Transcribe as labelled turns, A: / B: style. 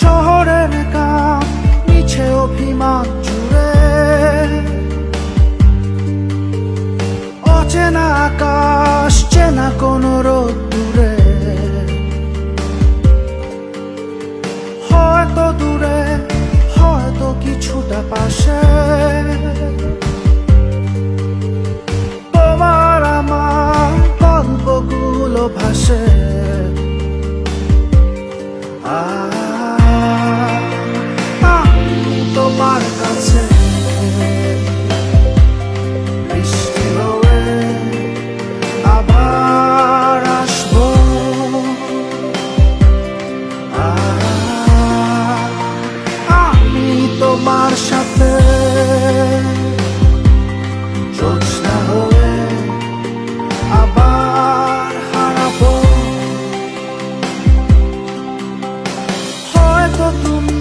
A: শহরের কাম নিচে অভিমান জুড়ে, অচেনা আকাশ চেনা কোন রোদ দূরে, হয়তো দূরে হয়তো কিছুটা পাশে, তোমার আমার গল্পগুলো ভাসে। আমি তোমার কাছে বৃষ্টি হয়ে আবার আসবো, আমি তোমার সাথে জ্যোৎস্না হয়ে আবার হারাবো। হয়তো তুমি